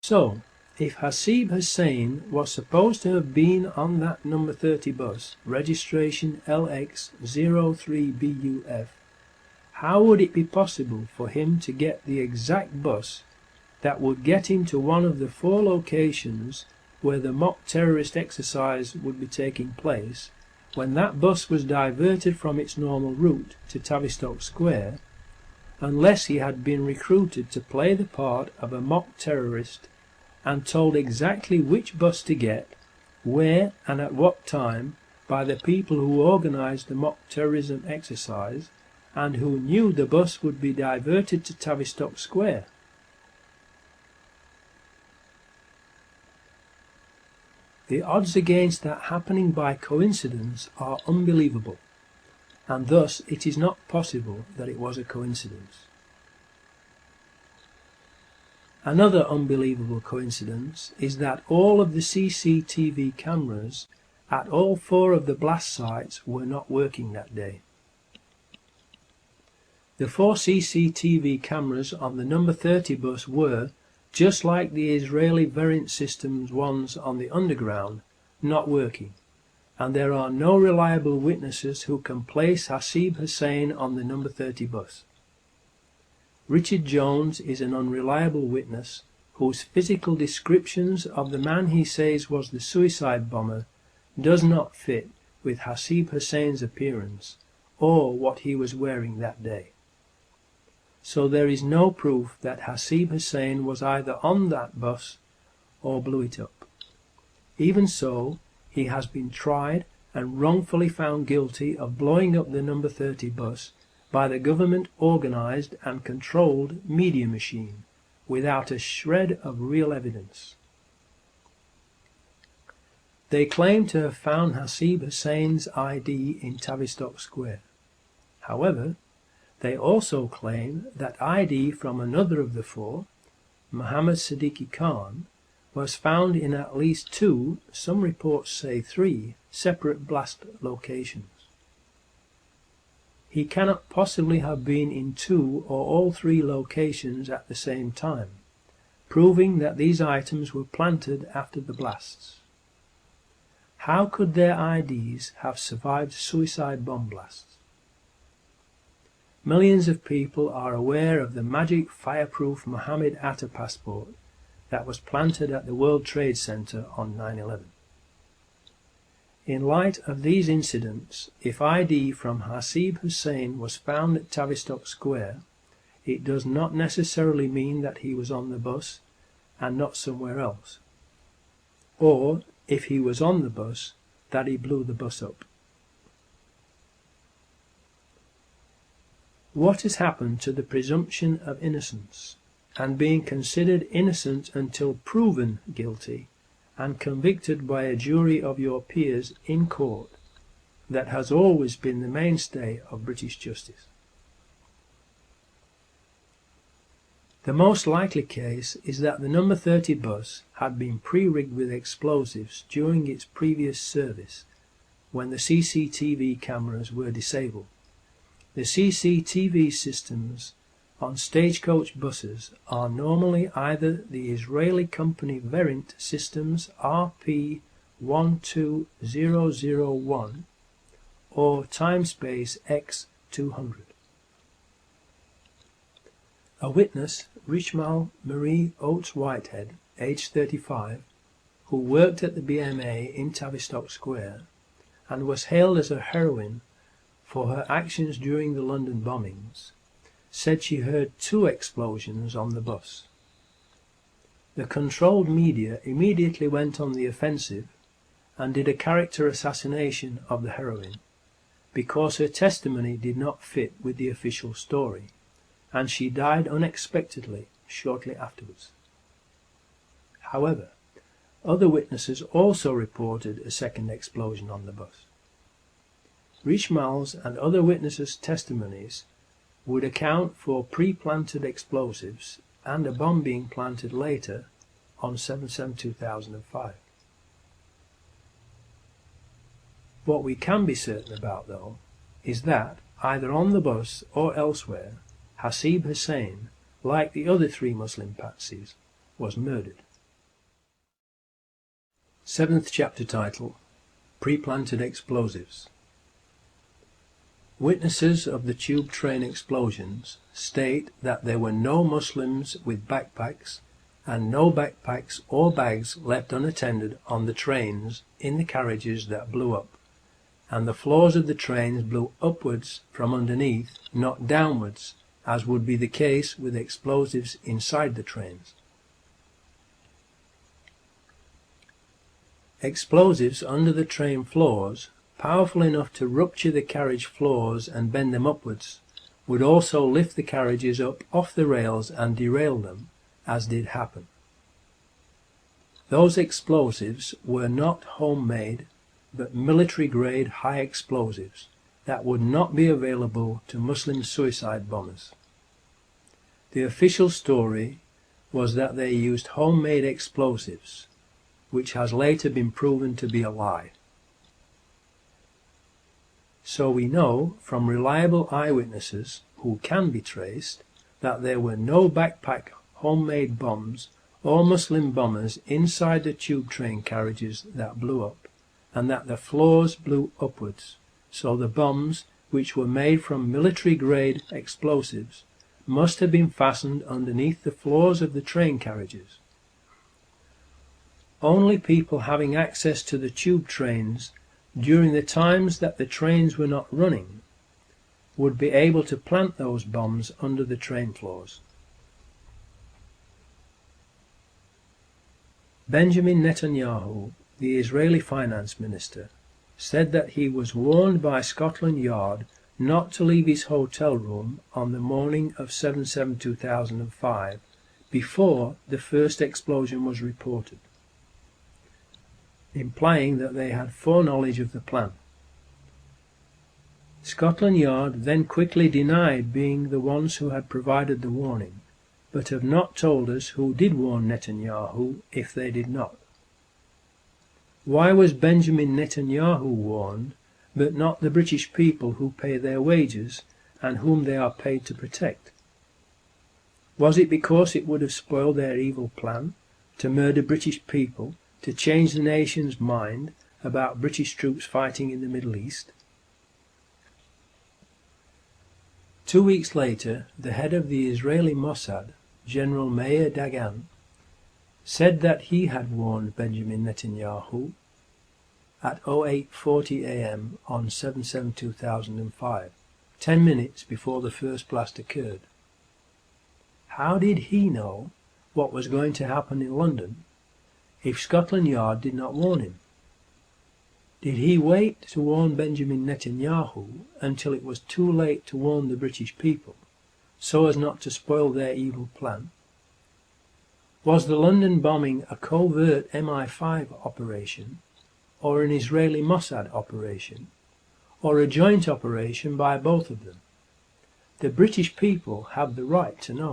So, if Hasib Hussain was supposed to have been on that number 30 bus, registration LX03BUF, how would it be possible for him to get the exact bus that would get him to one of the 4 locations where the mock terrorist exercise would be taking place, when that bus was diverted from its normal route to Tavistock Square, unless he had been recruited to play the part of a mock terrorist and told exactly which bus to get, where and at what time by the people who organised the mock terrorism exercise and who knew the bus would be diverted to Tavistock Square. The odds against that happening by coincidence are unbelievable, and thus it is not possible that it was a coincidence. Another unbelievable coincidence is that all of the CCTV cameras at all 4 of the blast sites were not working that day. The 4 CCTV cameras on the number 30 bus were, just like the Israeli Variant Systems ones on the Underground, not working, and there are no reliable witnesses who can place Hasib Hussain on the number 30 bus. Richard Jones is an unreliable witness whose physical descriptions of the man he says was the suicide bomber does not fit with Hasib Hussain's appearance or what he was wearing that day. So there is no proof that Hasib Hussain was either on that bus or blew it up. Even so, he has been tried and wrongfully found guilty of blowing up the number 30 bus by the government-organised and controlled media machine, without a shred of real evidence. They claim to have found Hasib Hussain's ID in Tavistock Square. However, they also claim that ID from another of the 4, Mohammed Siddiqui Khan, was found in at least 2, some reports say 3, separate blast locations. He cannot possibly have been in 2 or all 3 locations at the same time, proving that these items were planted after the blasts. How could their IDs have survived suicide bomb blasts? Millions of people are aware of the magic fireproof Mohammed Atta passport that was planted at the World Trade Center on 9/11. In light of these incidents, if ID from Hasib Hussain was found at Tavistock Square, it does not necessarily mean that he was on the bus and not somewhere else. Or, if he was on the bus, that he blew the bus up. What has happened to the presumption of innocence, and being considered innocent until proven guilty, and convicted by a jury of your peers in court, that has always been the mainstay of British justice? The most likely case is that the number 30 bus had been pre-rigged with explosives during its previous service, when the CCTV cameras were disabled. The CCTV systems on stagecoach buses are normally either the Israeli company Variant Systems RP12001 or Timespace X200. A witness, Richmal Marie Oates Whitehead, aged 35, who worked at the BMA in Tavistock Square and was hailed as a heroine for her actions during the London bombings, said she heard 2 explosions on the bus. The controlled media immediately went on the offensive and did a character assassination of the heroine, because her testimony did not fit with the official story, and she died unexpectedly shortly afterwards. However, other witnesses also reported a second explosion on the bus. Richmal's and other witnesses' testimonies would account for pre-planted explosives and a bomb being planted later on 7/7/2005. What we can be certain about, though, is that, either on the bus or elsewhere, Hasib Hussain, like the other 3 Muslim patsies, was murdered. 7th chapter title, Pre-planted explosives. Witnesses of the tube train explosions state that there were no Muslims with backpacks and no backpacks or bags left unattended on the trains in the carriages that blew up, and the floors of the trains blew upwards from underneath, not downwards, as would be the case with explosives inside the trains. Explosives under the train floors, powerful enough to rupture the carriage floors and bend them upwards, would also lift the carriages up off the rails and derail them, as did happen. Those explosives were not homemade, but military-grade high explosives that would not be available to Muslim suicide bombers. The official story was that they used homemade explosives, which has later been proven to be a lie. So we know from reliable eyewitnesses who can be traced that there were no backpack homemade bombs or Muslim bombers inside the tube train carriages that blew up, and that the floors blew upwards, so the bombs, which were made from military-grade explosives, must have been fastened underneath the floors of the train carriages. Only people having access to the tube trains during the times that the trains were not running would be able to plant those bombs under the train floors. Benjamin Netanyahu, the Israeli finance minister, said that he was warned by Scotland Yard not to leave his hotel room on the morning of 7/7/2005 before the first explosion was reported, implying that they had foreknowledge of the plan. Scotland Yard then quickly denied being the ones who had provided the warning, but have not told us who did warn Netanyahu if they did not. Why was Benjamin Netanyahu warned, but not the British people who pay their wages and whom they are paid to protect? Was it because it would have spoiled their evil plan to murder British people, to change the nation's mind about British troops fighting in the Middle East? 2 weeks later, the head of the Israeli Mossad, General Meir Dagan, said that he had warned Benjamin Netanyahu at 08:40 a.m. on 7/7/2005, 10 minutes before the first blast occurred. How did he know what was going to happen in London if Scotland Yard did not warn him? Did he wait to warn Benjamin Netanyahu until it was too late to warn the British people, so as not to spoil their evil plan? Was the London bombing a covert MI5 operation, or an Israeli Mossad operation, or a joint operation by both of them? The British people have the right to know.